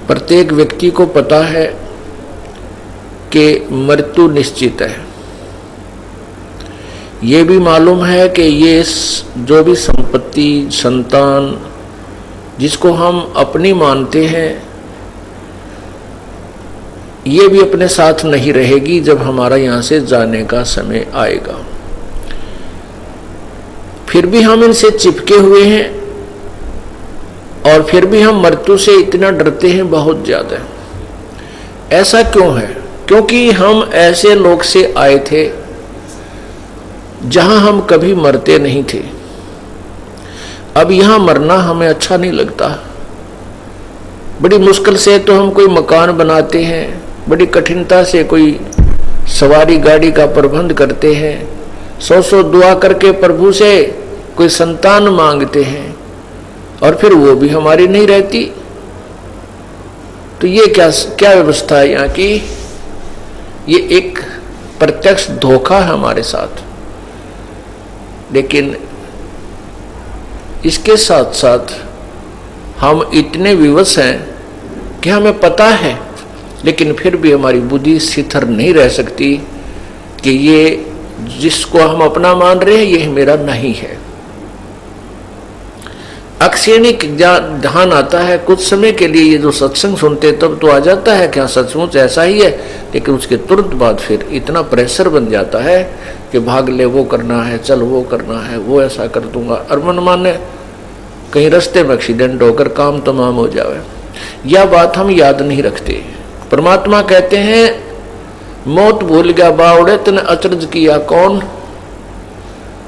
प्रत्येक व्यक्ति को पता है कि मृत्यु निश्चित है। ये भी मालूम है कि ये जो भी संपत्ति, संतान जिसको हम अपनी मानते हैं, ये भी अपने साथ नहीं रहेगी जब हमारा यहाँ से जाने का समय आएगा। फिर भी हम इनसे चिपके हुए हैं और फिर भी हम मृत्यु से इतना डरते हैं, बहुत ज्यादा। ऐसा क्यों है? क्योंकि हम ऐसे लोग से आए थे जहां हम कभी मरते नहीं थे। अब यहां मरना हमें अच्छा नहीं लगता। बड़ी मुश्किल से तो हम कोई मकान बनाते हैं, बड़ी कठिनता से कोई सवारी गाड़ी का प्रबंध करते हैं, सौ दुआ करके प्रभु से कोई संतान मांगते हैं और फिर वो भी हमारी नहीं रहती। तो ये क्या व्यवस्था है यहाँ की? ये एक प्रत्यक्ष धोखा है हमारे साथ। लेकिन इसके साथ साथ हम इतने विवश हैं कि हमें पता है, लेकिन फिर भी हमारी बुद्धि स्थिर नहीं रह सकती कि ये जिसको हम अपना मान रहे हैं ये मेरा नहीं है। अक्षणिक ध्यान आता है कुछ समय के लिए, ये जो सत्संग सुनते तब तो आ जाता है कि हाँ सचमुच ऐसा ही है, लेकिन उसके तुरंत बाद फिर इतना प्रेशर बन जाता है कि भाग ले, वो करना है, चल वो करना है, वो ऐसा कर दूंगा, और मन माने कहीं रास्ते में एक्सीडेंट होकर काम तमाम हो जाए। यह बात हम याद नहीं रखते। परमात्मा कहते हैं मौत भूल गया बावड़े तने अचरज किया कौन।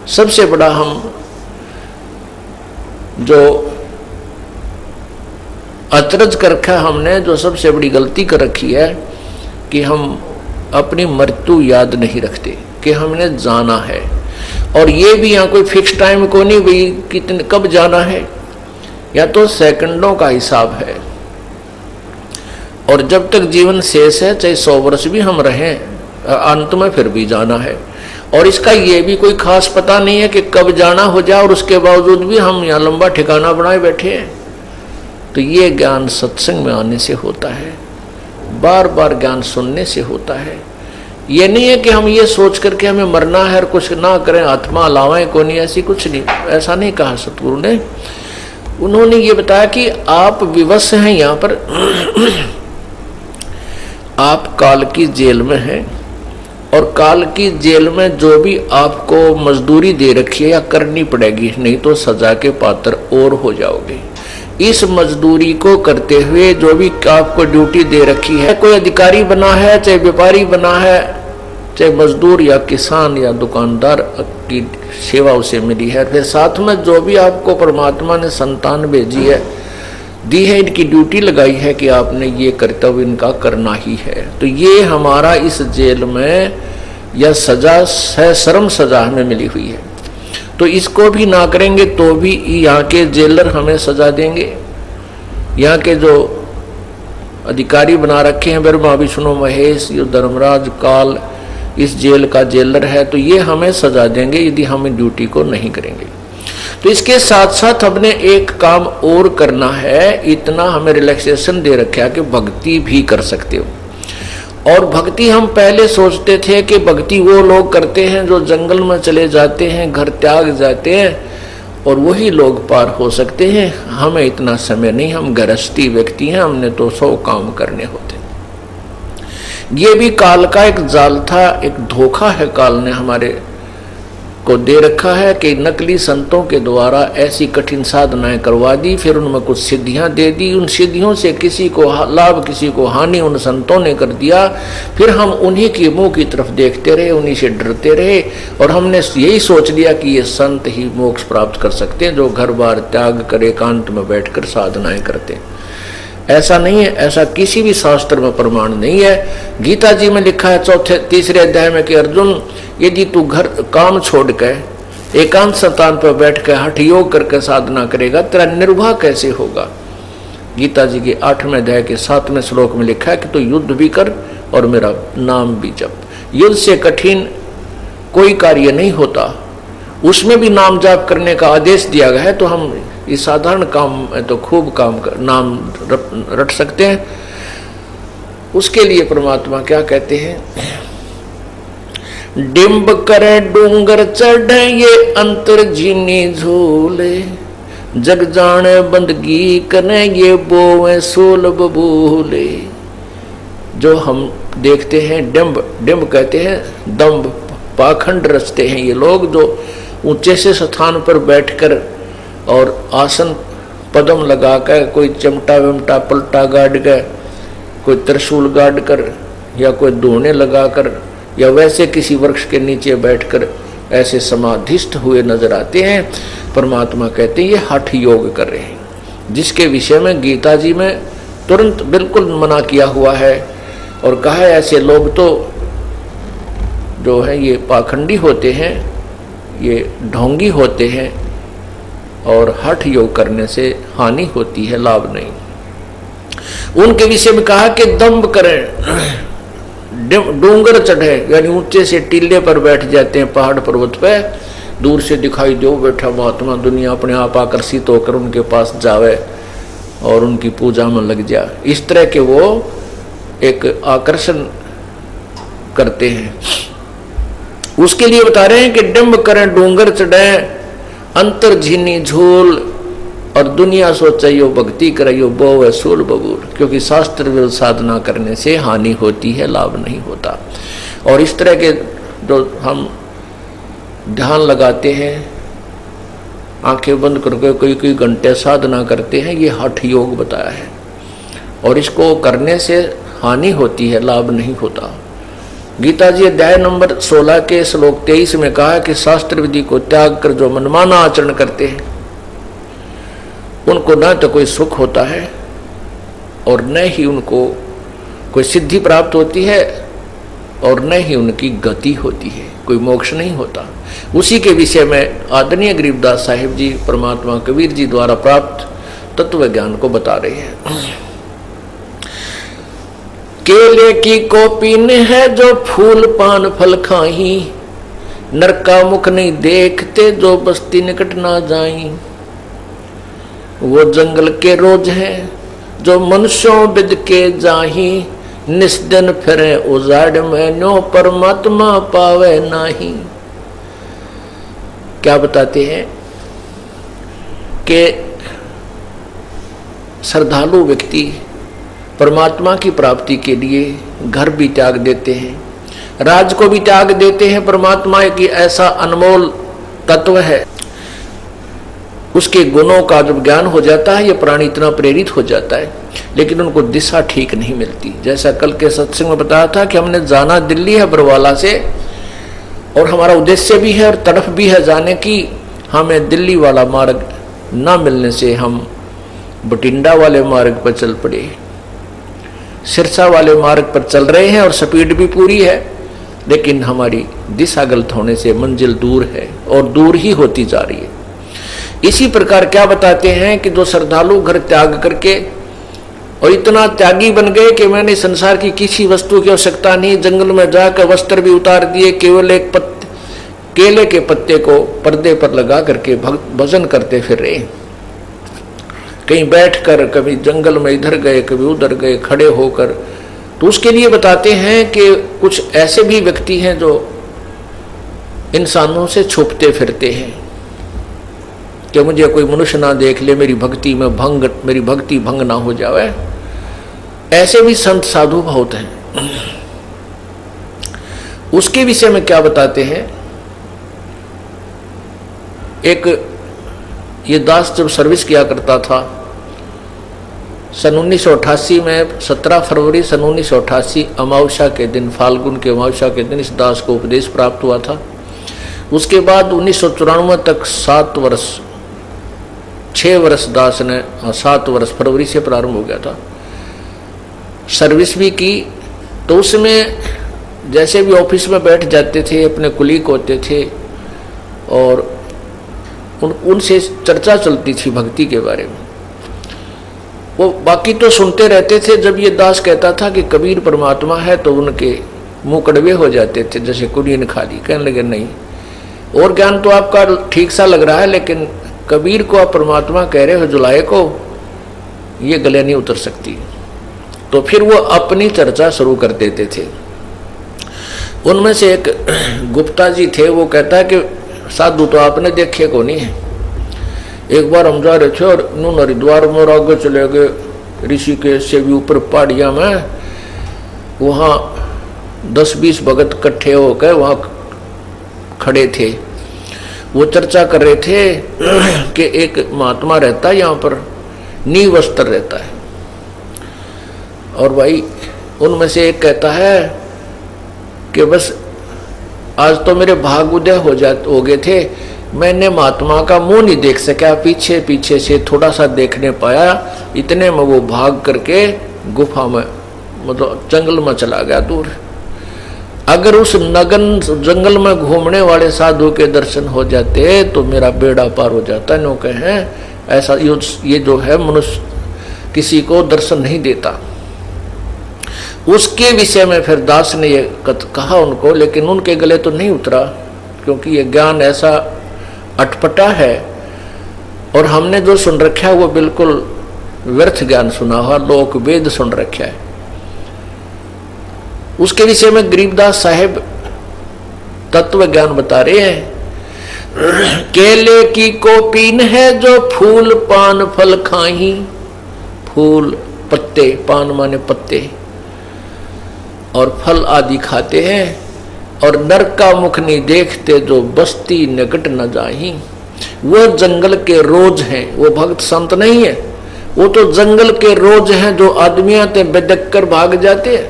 सबसे बड़ा हम जो अचरज कर रखा हमने, जो सबसे बड़ी गलती कर रखी है कि हम अपनी मृत्यु याद नहीं रखते कि हमने जाना है। और ये भी यहाँ कोई फिक्स टाइम को नहीं भाई कितने कब जाना है, या तो सेकंडों का हिसाब है। और जब तक जीवन शेष है, चाहे 100 वर्ष भी हम रहें, अंत में फिर भी जाना है। और इसका ये भी कोई खास पता नहीं है कि कब जाना हो जाए, और उसके बावजूद भी हम यहाँ लंबा ठिकाना बनाए बैठे हैं। तो ये ज्ञान सत्संग में आने से होता है, बार बार ज्ञान सुनने से होता है। ये नहीं है कि हम ये सोच करके हमें मरना है और कुछ ना करें, आत्मा लावाएं को नहीं, ऐसी कुछ नहीं, ऐसा नहीं कहा सतगुरु ने। उन्होंने ये बताया कि आप विवश हैं यहाँ पर आप काल की जेल में हैं, और काल की जेल में जो भी आपको मजदूरी दे रखी है या करनी पड़ेगी, नहीं तो सजा के पात्र और हो जाओगे। इस मजदूरी को करते हुए जो भी आपको ड्यूटी दे रखी है, कोई अधिकारी बना है, चाहे व्यापारी बना है, चाहे मजदूर या किसान या दुकानदार की सेवा उसे मिली है, फिर साथ में जो भी आपको परमात्मा ने संतान भेजी है, दी है, इनकी ड्यूटी लगाई है कि आपने ये कर्तव्य इनका करना ही है। तो ये हमारा इस जेल में यह सजा है, श्रम सजा हमें मिली हुई है। तो इसको भी ना करेंगे तो भी यहाँ के जेलर हमें सजा देंगे। यहाँ के जो अधिकारी बना रखे हैं, ब्रह्मा विष्णु महेश, ये धर्मराज काल इस जेल का जेलर है, तो ये हमें सजा देंगे यदि हम ड्यूटी को नहीं करेंगे। तो इसके साथ साथ हमने एक काम और करना है। इतना हमें रिलैक्सेशन दे रखा है कि भक्ति भी कर सकते हो। और भक्ति हम पहले सोचते थे कि भक्ति वो लोग करते हैं जो जंगल में चले जाते हैं, घर त्याग जाते हैं, और वही लोग पार हो सकते हैं। हमें इतना समय नहीं, हम गृहस्थी व्यक्ति हैं, हमने तो 100 काम करने होते। ये भी काल का एक जाल था, एक धोखा है काल ने हमारे को दे रखा है कि नकली संतों के द्वारा ऐसी कठिन साधनाएं करवा दी, फिर उनमें कुछ सिद्धियां दे दी, उन सिद्धियों से किसी को लाभ किसी को हानि उन संतों ने कर दिया। फिर हम उन्हीं के मुंह की तरफ देखते रहे, उन्हीं से डरते रहे, और हमने यही सोच लिया कि ये संत ही मोक्ष प्राप्त कर सकते हैं जो घर बार त्याग कर एकांत में बैठकर साधनाएं करते हैं। ऐसा नहीं है, ऐसा किसी भी शास्त्र में प्रमाण नहीं है। गीता जी में लिखा है तीसरे अध्याय में कि अर्जुन, यदि तू घर काम छोड़ कर एकांत स्थान पर बैठ कर हठ योग करके साधना करेगा, तेरा निर्वाह कैसे होगा। गीता जी के 8वें अध्याय के 7वें श्लोक में लिखा है कि तू युद्ध भी कर और मेरा नाम भी जप। युद्ध से कठिन कोई कार्य नहीं होता, उसमें भी नाम जाप करने का आदेश दिया गया है। तो हम इस साधारण काम में तो खूब नाम रट सकते हैं। उसके लिए परमात्मा क्या कहते हैं, डिंब करे डूंगर चढ़े ये अंतर जीनी झूले, जग जाने बंदगी कने ये बोवे सोल बबूले। जो हम देखते हैं डिंब कहते हैं दम्भ, पाखंड रचते हैं ये लोग, जो ऊंचे से स्थान पर बैठकर और आसन पदम लगाकर, कोई चिमटा विमटा पलटा गाड़ कर, कोई त्रिशूल गाड़ कर, या कोई दोने लगाकर, या वैसे किसी वृक्ष के नीचे बैठकर ऐसे समाधिस्थ हुए नजर आते हैं। परमात्मा कहते हैं ये हठ योग कर रहे हैं, जिसके विषय में गीता जी में तुरंत बिल्कुल मना किया हुआ है और कहा है ऐसे लोग तो जो है ये पाखंडी होते हैं, ये ढोंगी होते हैं और हठ योग करने से हानि होती है, लाभ नहीं। उनके विषय में कहा कि दम्भ करें, डूंगर चढ़े यानी ऊंचे से टीले पर बैठ जाते हैं पहाड़ पर्वत पे, दूर से दिखाई दो बैठा महात्मा, दुनिया अपने आप आकर्षित होकर उनके पास जावे और उनकी पूजा में लग जाए, इस तरह के वो एक आकर्षण करते हैं। उसके लिए बता रहे हैं कि डिंब करें डूंगर चढ़े अंतर झीनी झूल, और दुनिया सोचा यो भक्ति करे यो बोवे सूल बबूल, क्योंकि शास्त्र विरुद्ध साधना करने से हानि होती है, लाभ नहीं होता। और इस तरह के जो हम ध्यान लगाते हैं, आंखें बंद करके कई घंटे साधना करते हैं, ये हठ योग बताया है और इसको करने से हानि होती है, लाभ नहीं होता। गीता जी अध्याय नंबर 16 के श्लोक 23 में कहा है कि शास्त्र विधि को त्याग कर जो मनमाना आचरण करते हैं उनको न तो कोई सुख होता है और न ही उनको कोई सिद्धि प्राप्त होती है और न ही उनकी गति होती है, कोई मोक्ष नहीं होता। उसी के विषय में आदरणीय गरीबदास साहिब जी परमात्मा कबीर जी द्वारा प्राप्त तत्व ज्ञान को बता रहे हैं। केले की कोपीन है जो फूल पान फल खाही, नरका मुख नहीं देखते जो बस्ती निकट ना जाई। वो जंगल के रोज हैं जो मनुष्यों बिद के जाही, निस्दिन फिरे उजाड़ में नो परमात्मा पावे नाही। क्या बताते हैं कि श्रद्धालु व्यक्ति परमात्मा की प्राप्ति के लिए घर भी त्याग देते हैं, राज को भी त्याग देते हैं। परमात्मा की ऐसा अनमोल तत्व है, उसके गुणों का जब ज्ञान हो जाता है ये प्राणी इतना प्रेरित हो जाता है, लेकिन उनको दिशा ठीक नहीं मिलती। जैसा कल के सत्संग में बताया था कि हमने जाना दिल्ली है बरवाला से, और हमारा उद्देश्य भी है और तड़फ भी है जाने की। हमें दिल्ली वाला मार्ग ना मिलने से हम बठिंडा वाले मार्ग पर चल पड़े, सिरसा वाले मार्ग पर चल रहे हैं और स्पीड भी पूरी है, लेकिन हमारी दिशा गलत होने से मंजिल दूर है और दूर ही होती जा रही है। इसी प्रकार क्या बताते हैं कि जो श्रद्धालु घर त्याग करके और इतना त्यागी बन गए कि मैंने संसार की किसी वस्तु की आवश्यकता नहीं, जंगल में जाकर वस्त्र भी उतार दिए, केवल एक केले के पत्ते को पर्दे पर लगा करके भजन करते फिर रहे। कहीं बैठकर, कभी जंगल में इधर गए, कभी उधर गए, खड़े होकर। तो उसके लिए बताते हैं कि कुछ ऐसे भी व्यक्ति हैं जो इंसानों से छुपते फिरते हैं कि मुझे कोई मनुष्य ना देख ले, मेरी भक्ति भंग ना हो जाए। ऐसे भी संत साधु बहुत हैं। उसके विषय में क्या बताते हैं, एक ये दास जब सर्विस किया करता था सन 1988 में, 17 फरवरी सन 1988 अमावस्या के दिन, फाल्गुन के अमावस्या के दिन इस दास को उपदेश प्राप्त हुआ था। उसके बाद 1994 तक 6 वर्ष दास ने, 7 वर्ष फरवरी से प्रारंभ हो गया था, सर्विस भी की। तो उसमें जैसे भी ऑफिस में बैठ जाते थे, अपने कुलीग होते थे और उनसे चर्चा चलती थी भक्ति के बारे में। वो बाकी तो सुनते रहते थे। जब ये दास कहता था कि कबीर परमात्मा है तो उनके मुंह कड़वे हो जाते थे, जैसे कुड़ियन खाली। कहने लगे नहीं, और ज्ञान तो आपका ठीक सा लग रहा है, लेकिन कबीर को आप परमात्मा कह रहे हो जुलाए को, ये गले नहीं उतर सकती। तो फिर वो अपनी चर्चा शुरू कर देते थे। उनमें से एक गुप्ता जी थे, वो कहता है कि साधु तो आपने देखे को नहीं है। एक बार हम जा रहे थे और उन्होंने हरिद्वार में आगे चले गए, ऋषिकेश से भी ऊपर पहाड़िया में, वहाँ 10-20 भगत इकट्ठे होकर वहाँ खड़े थे। वो चर्चा कर रहे थे कि एक महात्मा रहता है यहाँ पर, नील वस्त्र रहता है। और भाई उनमें से एक कहता है कि बस आज तो मेरे भाग उदय हो गए थे, मैंने महात्मा का मुंह नहीं देख सका, पीछे पीछे से थोड़ा सा देखने पाया, इतने में वो भाग करके गुफा में मतलब जंगल में चला गया दूर। अगर उस नगन जंगल में घूमने वाले साधु के दर्शन हो जाते तो मेरा बेड़ा पार हो जाता। नो कहे ऐसा ये जो है मनुष्य किसी को दर्शन नहीं देता। उसके विषय में फिर दास ने ये कहा उनको, लेकिन उनके गले तो नहीं उतरा, क्योंकि ये ज्ञान ऐसा अटपटा है और हमने जो सुन रखा है वो बिल्कुल व्यर्थ ज्ञान सुना हुआ, लोक वेद सुन रखा है। उसके विषय में गरीबदास साहेब तत्व ज्ञान बता रहे हैं। केले की कोपीन है जो फूल पान फल खाही, फूल पत्ते, पान माने पत्ते, और फल आदि खाते हैं, और नर का मुख नहीं देखते जो बस्ती निकट न जाही। वो जंगल के रोज हैं, वो भक्त संत नहीं है, वो तो जंगल के रोज हैं जो आदमियां ते बेदक कर भाग जाते हैं,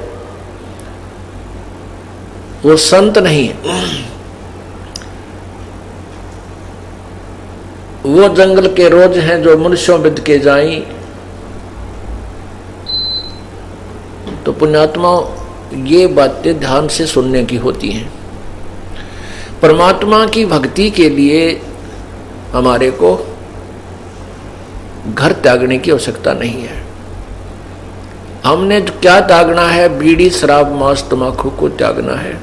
वो संत नहीं है। वो जंगल के रोज हैं जो मनुष्यों बिद के जाई। तो पुण्यात्मा ये बातें ध्यान से सुनने की होती हैं। परमात्मा की भक्ति के लिए हमारे को घर त्यागने की आवश्यकता नहीं है। हमने क्या त्यागना है? बीड़ी शराब मांस तंबाकू को त्यागना है।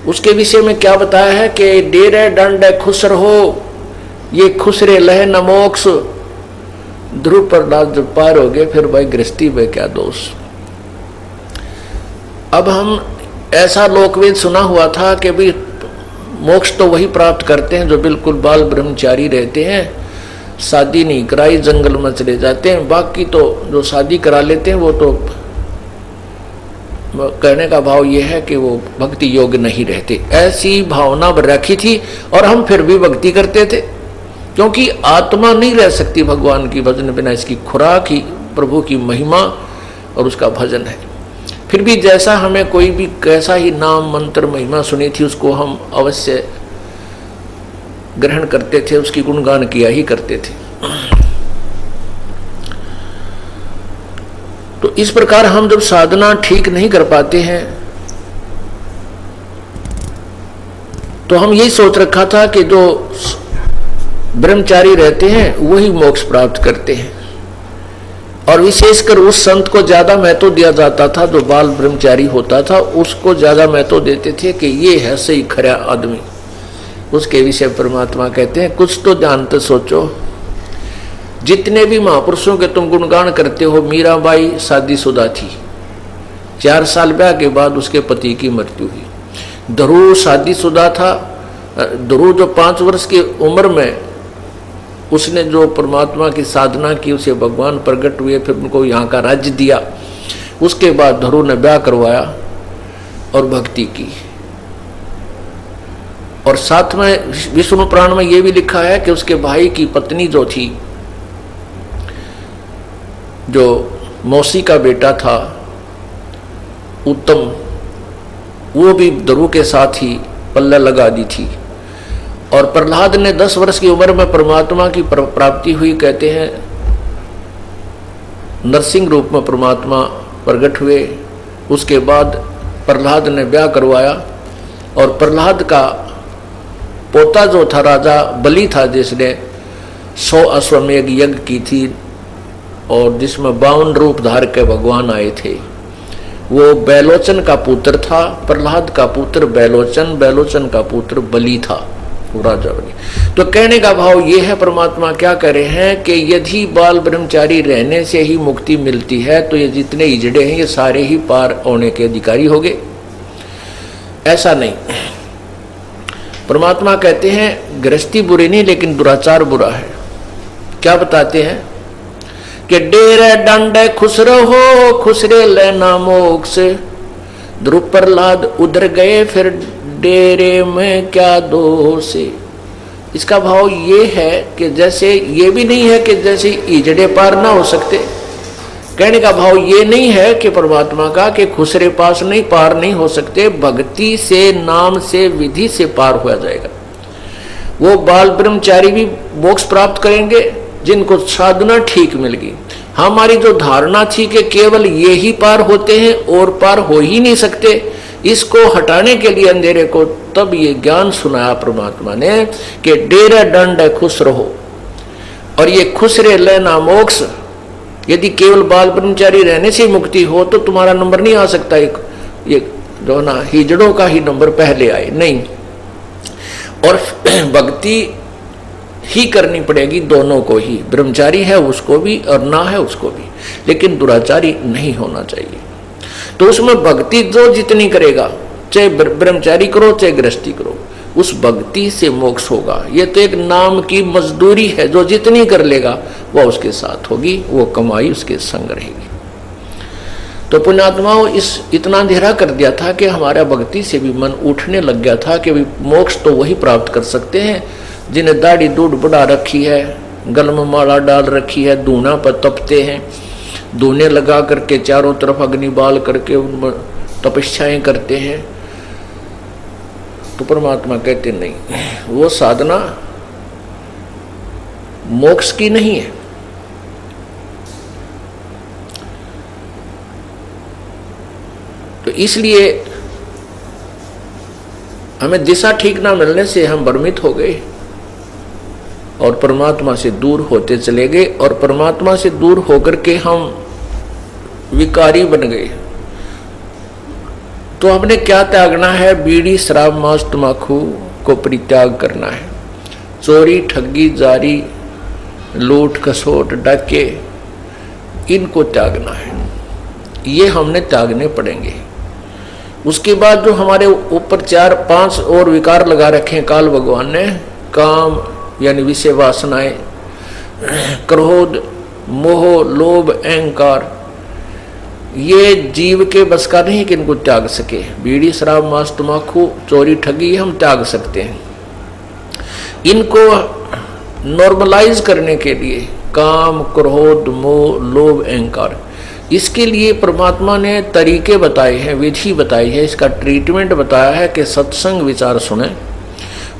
उसके विषय में क्या बताया है कि डेरे दंड खुसर हो, ये खुसरे लह न मोक्ष। ध्रुव प्रहलाद जब पार हो गए फिर भाई गृहस्थी में क्या दोष। अब हम ऐसा लोकवेद सुना हुआ था कि भाई मोक्ष तो वही प्राप्त करते हैं जो बिल्कुल बाल ब्रह्मचारी रहते हैं, शादी नहीं कराई जंगल में चले जाते हैं। बाकी तो जो शादी करा लेते हैं वो तो कहने का भाव ये है कि वो भक्ति योग्य नहीं रहते, ऐसी भावना रखी थी। और हम फिर भी भक्ति करते थे, क्योंकि आत्मा नहीं रह सकती भगवान की भजन बिना। इसकी खुराक ही प्रभु की महिमा और उसका भजन है। फिर भी जैसा हमें कोई भी कैसा ही नाम मंत्र महिमा सुनी थी उसको हम अवश्य ग्रहण करते थे, उसकी गुणगान किया ही करते थे। तो इस प्रकार हम जब साधना ठीक नहीं कर पाते हैं तो हम यही सोच रखा था कि जो ब्रह्मचारी रहते हैं वही मोक्ष प्राप्त करते हैं, और विशेषकर उस संत को ज्यादा महत्व दिया जाता था जो बाल ब्रह्मचारी होता था, उसको ज्यादा महत्व देते थे कि ये है सही खरा आदमी। उसके विषय परमात्मा कहते हैं कुछ तो ध्यान से सोचो। जितने भी महापुरुषों के तुम गुणगान करते हो, मीराबाई शादीशुदा थी, 4 साल ब्याह के बाद उसके पति की मृत्यु हुई। ध्रुव शादीशुदा था। ध्रुव जो 5 वर्ष की उम्र में उसने जो परमात्मा की साधना की, उसे भगवान प्रकट हुए, फिर उनको यहाँ का राज्य दिया। उसके बाद ध्रुव ने ब्याह करवाया और भक्ति की। और साथ में विष्णु पुराण में यह भी लिखा है कि उसके भाई की पत्नी जो थी, जो मौसी का बेटा था उत्तम, वो भी ध्रुव के साथ ही पल्ला लगा दी थी। और प्रहलाद ने 10 वर्ष की उम्र में परमात्मा की प्राप्ति हुई। कहते हैं नरसिंह रूप में परमात्मा प्रकट हुए। उसके बाद प्रहलाद ने ब्याह करवाया, और प्रहलाद का पोता जो था राजा बलि था, जिसने 100 अश्वमेध यज्ञ की थी और जिसमें 52 रूप धार के भगवान आए थे, वो बैलोचन का पुत्र था। प्रहलाद का पुत्र बैलोचन, बैलोचन का पुत्र बलि था। वो राजा बने। तो कहने का भाव ये है, परमात्मा क्या कह रहे हैं कि यदि बाल ब्रह्मचारी रहने से ही मुक्ति मिलती है तो ये जितने इजड़े हैं ये सारे ही पार होने के अधिकारी हो गए। ऐसा नहीं, परमात्मा कहते हैं गृहस्थी बुरी नहीं लेकिन दुराचार बुरा है। क्या बताते हैं कि डेरे डंडे खुश रहो खुसरे लेना मोक्ष, ध्रुव प्रहलाद उधर गए फिर डेरे में क्या दोष। इसका भाव ये है कि जैसे ये भी नहीं है कि जैसे इजड़े पार ना हो सकते, कहने का भाव ये नहीं है कि परमात्मा का कि खुसरे पास नहीं पार नहीं हो सकते, भक्ति से नाम से विधि से पार हो जाएगा। वो बाल ब्रह्मचारी भी मोक्ष प्राप्त करेंगे जिनको साधना ठीक मिल गई। हमारी जो धारणा थी कि केवल ये ही पार होते हैं और पार हो ही नहीं सकते, इसको हटाने के लिए अंधेरे को तब ये ज्ञान सुनाया परमात्मा ने कि डेरा दंड खुश रहो और ये खुश रहे लेना मोक्ष। यदि केवल बाल ब्रह्मचारी रहने से मुक्ति हो तो तुम्हारा नंबर नहीं आ सकता, एक ये जो ना हिजड़ों का ही नंबर पहले आए नहीं, और भक्ति ही करनी पड़ेगी दोनों को ही, ब्रह्मचारी है उसको भी और ना है उसको भी, लेकिन दुराचारी नहीं होना चाहिए। तो उसमें भक्ति जो जितनी करेगा, चाहे ब्रह्मचारी करो चाहे गृहस्थी करो, उस भक्ति से मोक्ष होगा। ये तो एक नाम की मजदूरी है, जो जितनी कर लेगा वह उसके साथ होगी, वो कमाई उसके संग रहेगी। तो पुण्यात्माओं इस इतना अंधेरा कर दिया था कि हमारा भक्ति से भी मन उठने लग गया था कि मोक्ष तो वही प्राप्त कर सकते हैं जिन्हें दाढ़ी दूध बढ़ा रखी है, गल में माला डाल रखी है, धूना पर तपते हैं, धूने लगा करके चारों तरफ अग्नि बाल करके उनमें तपस्याएं करते हैं। तो परमात्मा कहते नहीं, वो साधना मोक्ष की नहीं है। तो इसलिए हमें दिशा ठीक ना मिलने से हम भ्रमित हो गए और परमात्मा से दूर होते चले गए, और परमात्मा से दूर होकर के हम विकारी बन गए। तो हमने क्या त्यागना है? बीड़ी शराब मांस तम्बाकू को परित्याग करना है। चोरी ठगी जारी लूट खसोट डाके इनको त्यागना है, ये हमने त्यागने पड़ेंगे। उसके बाद जो हमारे ऊपर 4-5 और विकार लगा रखे हैं काल भगवान ने, काम यानी विषय वासनाएं, क्रोध मोह लोभ अहंकार, ये जीव के बस का नहीं कि इनको त्याग सके। बीड़ी शराब मांस तम्बाकू चोरी ठगी हम त्याग सकते हैं। इनको नॉर्मलाइज करने के लिए काम क्रोध मोह लोभ अहंकार, इसके लिए परमात्मा ने तरीके बताए हैं, विधि बताई है, इसका ट्रीटमेंट बताया है कि सत्संग विचार सुने,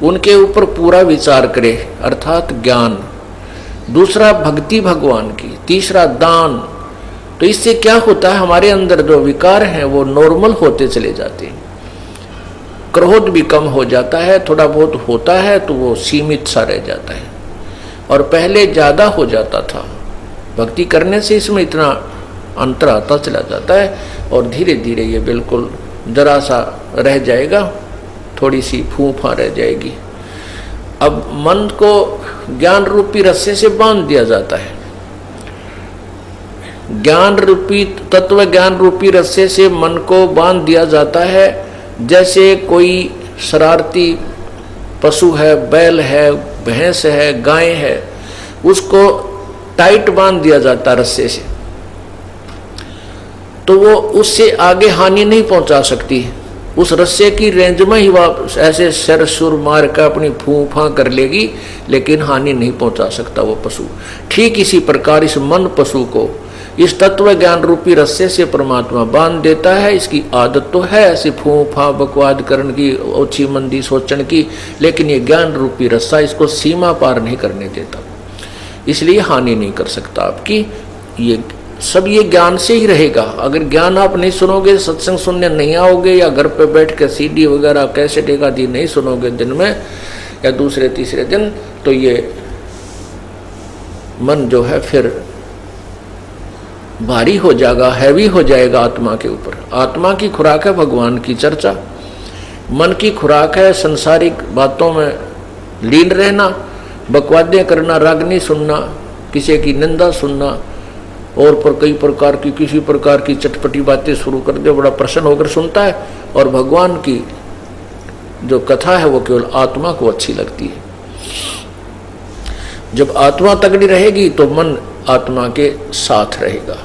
उनके ऊपर पूरा विचार करे अर्थात ज्ञान। दूसरा भक्ति भगवान की, तीसरा दान। तो इससे क्या होता है, हमारे अंदर जो विकार हैं वो नॉर्मल होते चले जाते हैं। क्रोध भी कम हो जाता है, थोड़ा बहुत होता है तो वो सीमित सा रह जाता है, और पहले ज्यादा हो जाता था। भक्ति करने से इसमें इतना अंतर आता चला जाता है, और धीरे धीरे ये बिल्कुल जरा सा रह जाएगा, थोड़ी सी फूफा रह जाएगी। अब मन को ज्ञान रूपी रस्से से बांध दिया जाता है, ज्ञान रूपी तत्व ज्ञान रूपी रस्से से मन को बांध दिया जाता है। जैसे कोई शरारती पशु है, बैल है, भैंस है, गाय है, उसको टाइट बांध दिया जाता है रस्से से, तो वो उससे आगे हानि नहीं पहुंचा सकती। उस रस्से की रेंज में ही वह ऐसे सर सुर मार कर अपनी फूफा कर लेगी, लेकिन हानि नहीं पहुंचा सकता वो पशु। ठीक इसी प्रकार इस मन पशु को इस तत्व ज्ञान रूपी रस्से से परमात्मा बांध देता है। इसकी आदत तो है ऐसे फूफा बकवाद करने की, ओछी मंदी सोचने की, लेकिन ये ज्ञान रूपी रस्सा इसको सीमा पार नहीं करने देता, इसलिए हानि नहीं कर सकता आपकी। ये सब ये ज्ञान से ही रहेगा। अगर ज्ञान आप नहीं सुनोगे, सत्संग सुनने नहीं आओगे, या घर पे बैठ कर सीडी वगैरह कैसेट आदि नहीं सुनोगे दिन में या दूसरे तीसरे दिन, तो ये मन जो है फिर भारी हो जाएगा, हैवी हो जाएगा आत्मा के ऊपर। आत्मा की खुराक है भगवान की चर्चा, मन की खुराक है संसारिक बातों में लीन रहना, बकवादियाँ करना, रागनी सुनना, किसी की निंदा सुनना और पर कई प्रकार की किसी प्रकार की चटपटी बातें शुरू कर दे, बड़ा प्रसन्न होकर सुनता है। और भगवान की जो कथा है वो केवल आत्मा को अच्छी लगती है। जब आत्मा तगड़ी रहेगी तो मन आत्मा के साथ रहेगा।